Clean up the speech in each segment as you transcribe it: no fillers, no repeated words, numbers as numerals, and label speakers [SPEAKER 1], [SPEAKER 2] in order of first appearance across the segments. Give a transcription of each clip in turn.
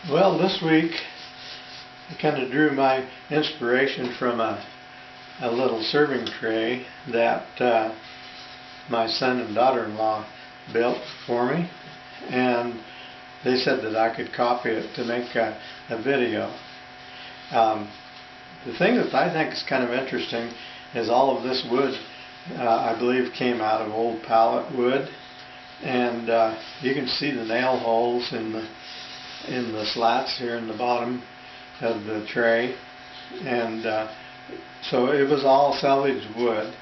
[SPEAKER 1] Well, this week I kind of drew my inspiration from a little serving tray that my son and daughter-in-law built for me, and they said that I could copy it to make a video. The thing that I think is kind of interesting is all of this wood, I believe, came out of old pallet wood, and you can see the nail holes in the slats here in the bottom of the tray, and so it was all salvaged wood,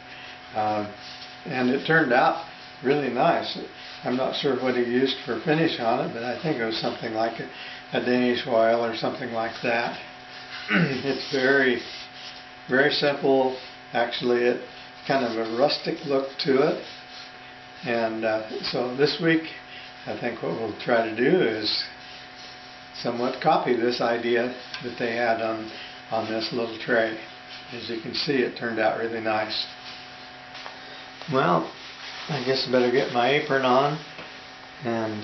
[SPEAKER 1] and it turned out really nice. I'm not sure what he used for finish on it, but I think it was something like a Danish oil or something like that. It's very, very simple. Actually, it kind of a rustic look to it, and so this week I think what we'll try to do is somewhat copy this idea that they had on this little tray. As you can see, it turned out really nice. Well, I guess I better get my apron on and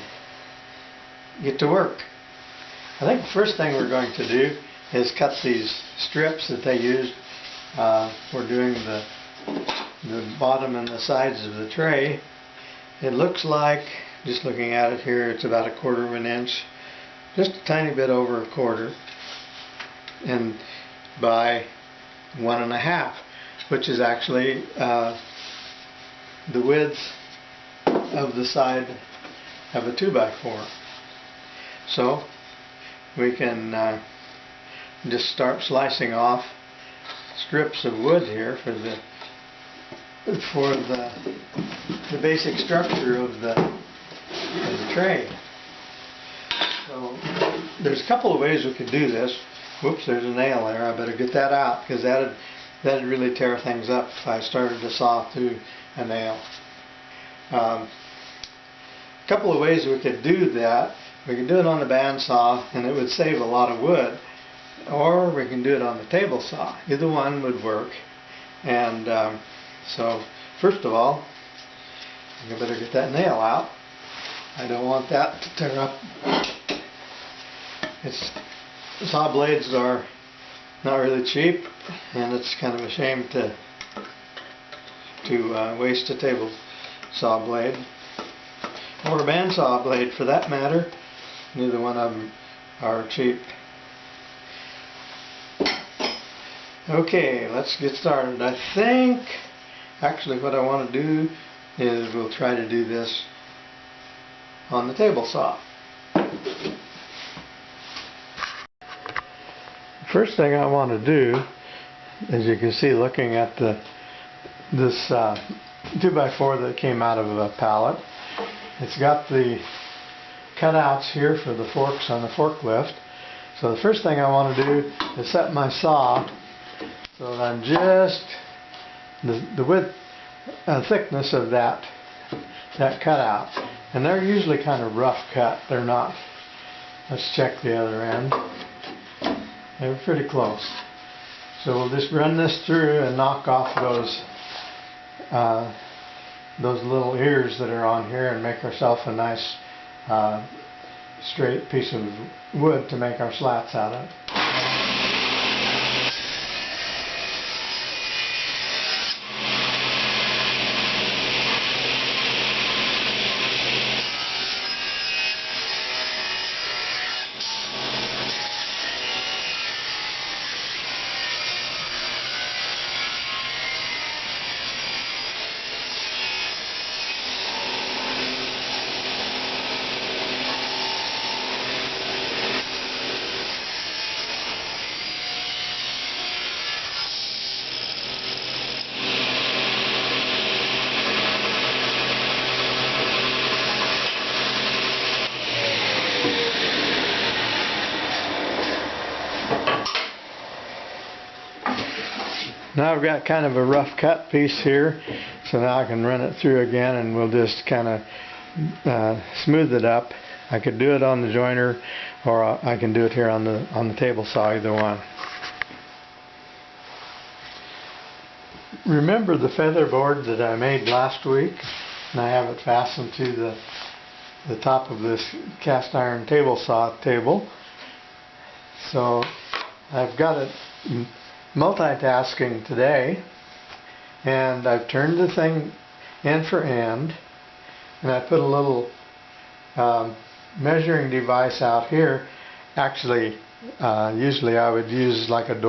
[SPEAKER 1] get to work. I think the first thing we're going to do is cut these strips that they used for doing the bottom and the sides of the tray. It looks like, just looking at it here, it's about 1/4 of an inch, just a tiny bit over 1/4, and by 1.5, which is actually the width of the side of a 2x4. So we can just start slicing off strips of wood here for the basic structure of the tray. So there's a couple of ways we could do this. Whoops, there's a nail there. I better get that out, because that'd really tear things up if I started to saw through a nail. A couple of ways we could do that. We could do it on the bandsaw, and it would save a lot of wood, or we can do it on the table saw. Either one would work. And so first of all, I better get that nail out. I don't want that to tear up. Saw blades are not really cheap, and it's kind of a shame to waste a table saw blade, or a bandsaw blade for that matter. Neither one of them are cheap. Okay, let's get started. I think actually what I want to do is we'll try to do this on the table saw. First thing I want to do, as you can see looking at this 2x4 that came out of a pallet, it's got the cutouts here for the forks on the forklift. So the first thing I want to do is set my saw so that I'm just the width thickness of that cutout. And they're usually kind of rough cut. They're not. Let's check the other end. They're pretty close. So we'll just run this through and knock off those little ears that are on here and make ourselves a nice straight piece of wood to make our slats out of. Now I've got kind of a rough cut piece here, so now I can run it through again, and we'll just kind of smooth it up. I could do it on the joiner, or I can do it here on the table saw, either one. Remember the feather board that I made last week, and I have it fastened to the top of this cast iron table saw table. So I've got it multitasking today, and I've turned the thing end for end, and I put a little measuring device out here. Actually, usually I would use like a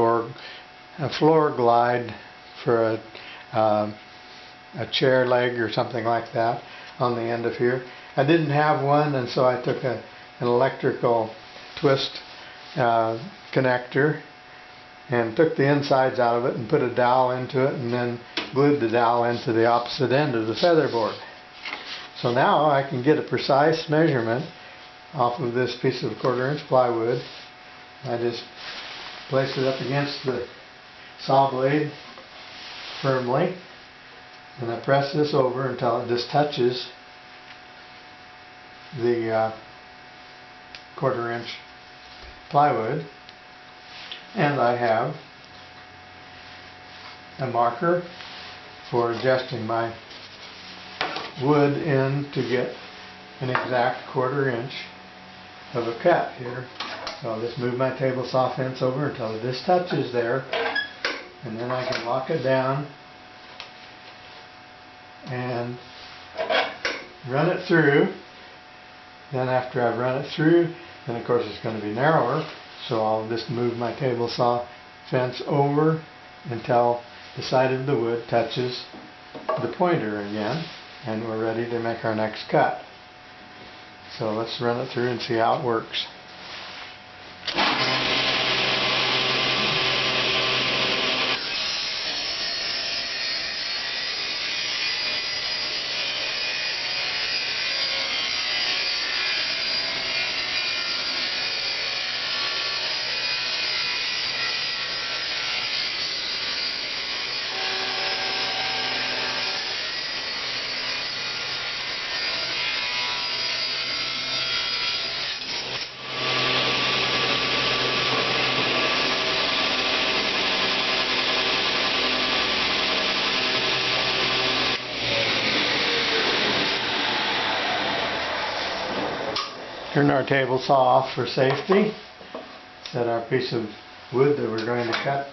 [SPEAKER 1] floor glide for a chair leg or something like that on the end of here. I didn't have one, and so I took an electrical twist connector and took the insides out of it and put a dowel into it, and then glued the dowel into the opposite end of the featherboard. So now I can get a precise measurement off of this piece of 1/4 inch plywood. I just place it up against the saw blade firmly, and I press this over until it just touches the 1/4 inch plywood, and I have a marker for adjusting my wood in to get an exact 1/4 inch of a cut here. So I'll just move my table saw fence over until this touches there, and then I can lock it down and run it through. Then after I've run it through, then of course it's going to be narrower, so I'll just move my table saw fence over until the side of the wood touches the pointer again, and we're ready to make our next cut. So let's run it through and see how it works. Turn our table saw off for safety. Set our piece of wood that we're going to cut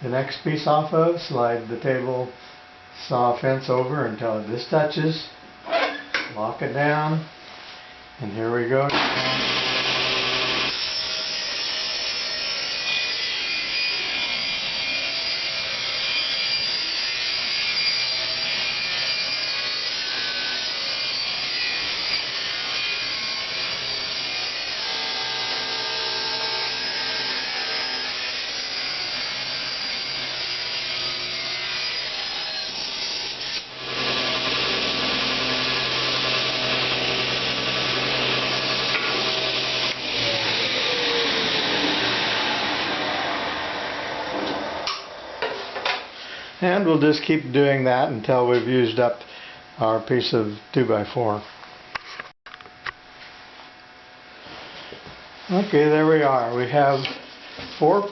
[SPEAKER 1] the next piece off of. Slide the table saw fence over until this touches. Lock it down, and here we go. And we'll just keep doing that until we've used up our piece of 2x4. Okay, there we are. We have 4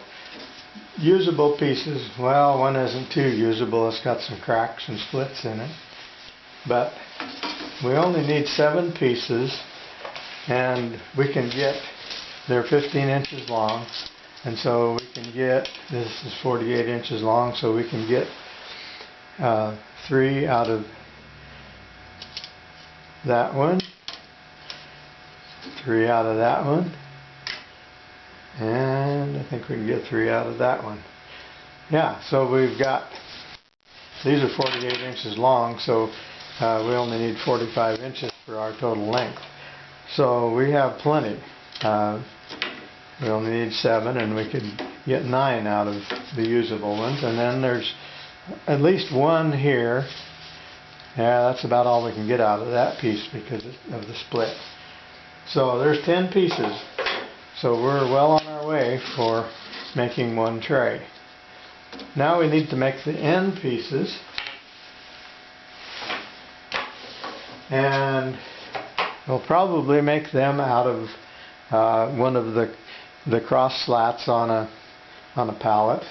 [SPEAKER 1] usable pieces. Well, one isn't too usable. It's got some cracks and splits in it. But we only need 7 pieces, and we can get, they're 15 inches long. And so we can get, this is 48 inches long, so we can get 3 out of that one, 3 out of that one, and I think we can get 3 out of that one. Yeah, so we've got, these are 48 inches long, so we only need 45 inches for our total length. So we have plenty. We only need 7, and we could get 9 out of the usable ones. And then there's at least 1 here. Yeah, that's about all we can get out of that piece because of the split. So there's 10 pieces. So we're well on our way for making 1 tray. Now we need to make the end pieces. And we'll probably make them out of one of the cross slats on a pallet.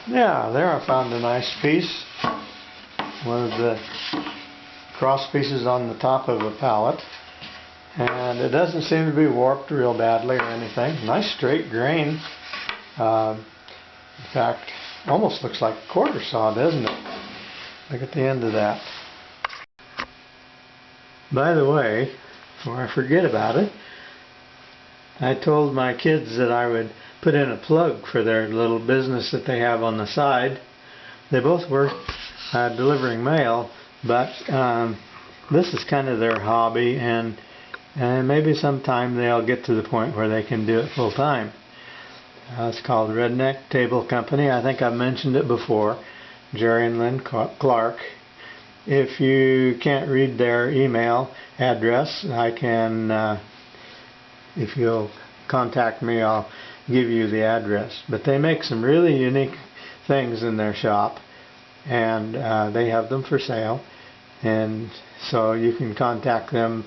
[SPEAKER 1] Yeah, there I found a nice piece. One of the cross pieces on the top of a pallet, and it doesn't seem to be warped real badly or anything. Nice straight grain. In fact, almost looks like a quarter saw, doesn't it? Look at the end of that. By the way, before I forget about it, I told my kids that I would put in a plug for their little business that they have on the side. They both work delivering mail, but this is kind of their hobby, and maybe sometime they'll get to the point where they can do it full time. It's called Redneck Table Company. I think I've mentioned it before. Jerry and Lynn Clark. If you can't read their email address, I can, if you'll contact me, I'll give you the address. But they make some really unique things in their shop, and they have them for sale, and so you can contact them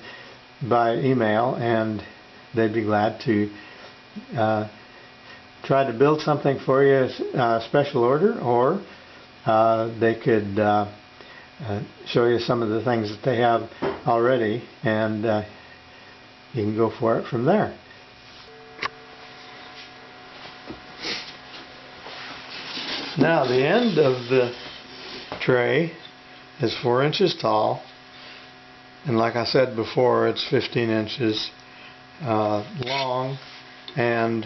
[SPEAKER 1] by email, and they'd be glad to try to build something for you, special order, or they could show you some of the things that they have already, and you can go for it from there. Now, the end of the tray is 4 inches tall, and like I said before, it's 15 inches long, and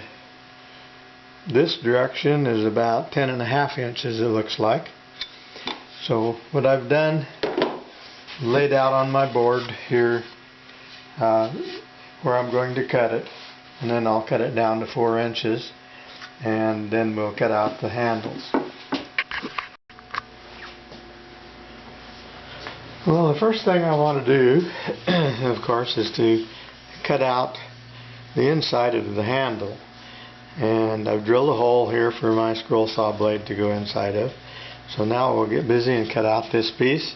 [SPEAKER 1] this direction is about 10.5 inches, it looks like. So what I've done, laid out on my board here where I'm going to cut it, and then I'll cut it down to 4 inches, and then we'll cut out the handles. Well, the first thing I want to do, of course, is to cut out the inside of the handle. And I've drilled a hole here for my scroll saw blade to go inside of. So now we'll get busy and cut out this piece.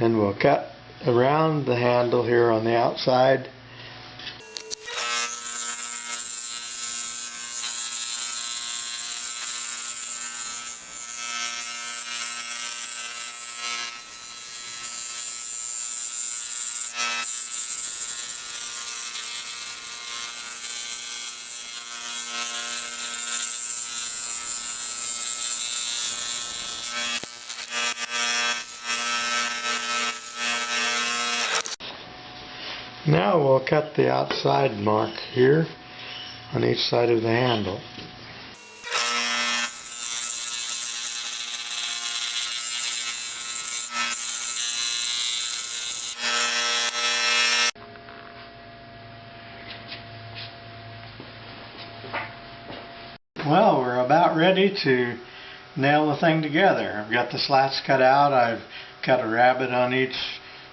[SPEAKER 1] And we'll cut around the handle here on the outside. Now we'll cut the outside mark here on each side of the handle. Well, we're about ready to nail the thing together. I've got the slats cut out. I've cut a rabbet on each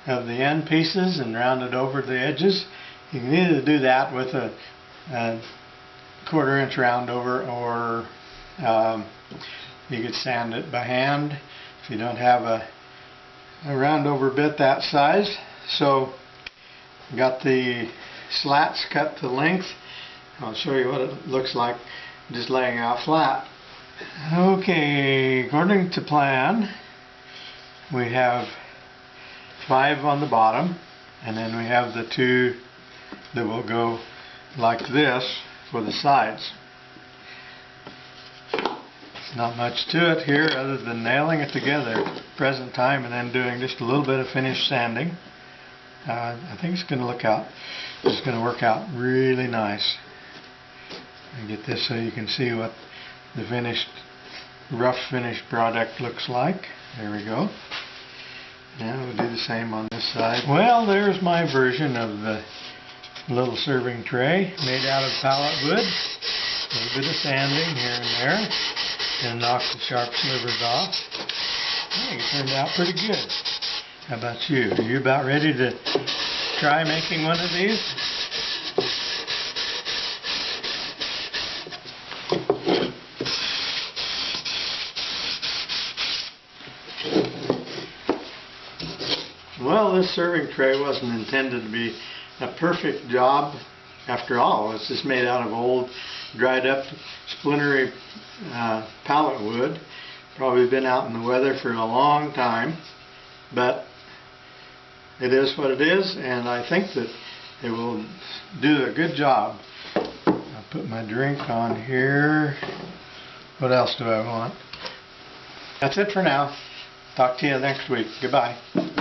[SPEAKER 1] of the end pieces and rounded over the edges. You can either do that with a 1/4 inch round over, or you could sand it by hand if you don't have a round over bit that size. So got the slats cut to length. I'll show you what it looks like just laying out flat. Okay, according to plan, we have 5 on the bottom, and then we have the 2 that will go like this for the sides. Not much to it here other than nailing it together at the present time, and then doing just a little bit of finish sanding. I think it's going to look out. It's going to work out really nice. And get this so you can see what the rough finished product looks like. There we go. Now we'll do the same on this side. Well, there's my version of the little serving tray made out of pallet wood. A little bit of sanding here and there, and knock the sharp slivers off. I think it turned out pretty good. How about you? Are you about ready to try making one of these? Well, this serving tray wasn't intended to be a perfect job after all. It's just made out of old, dried up, splintery pallet wood. Probably been out in the weather for a long time, but it is what it is, and I think that it will do a good job. I'll put my drink on here. What else do I want? That's it for now. Talk to you next week. Goodbye.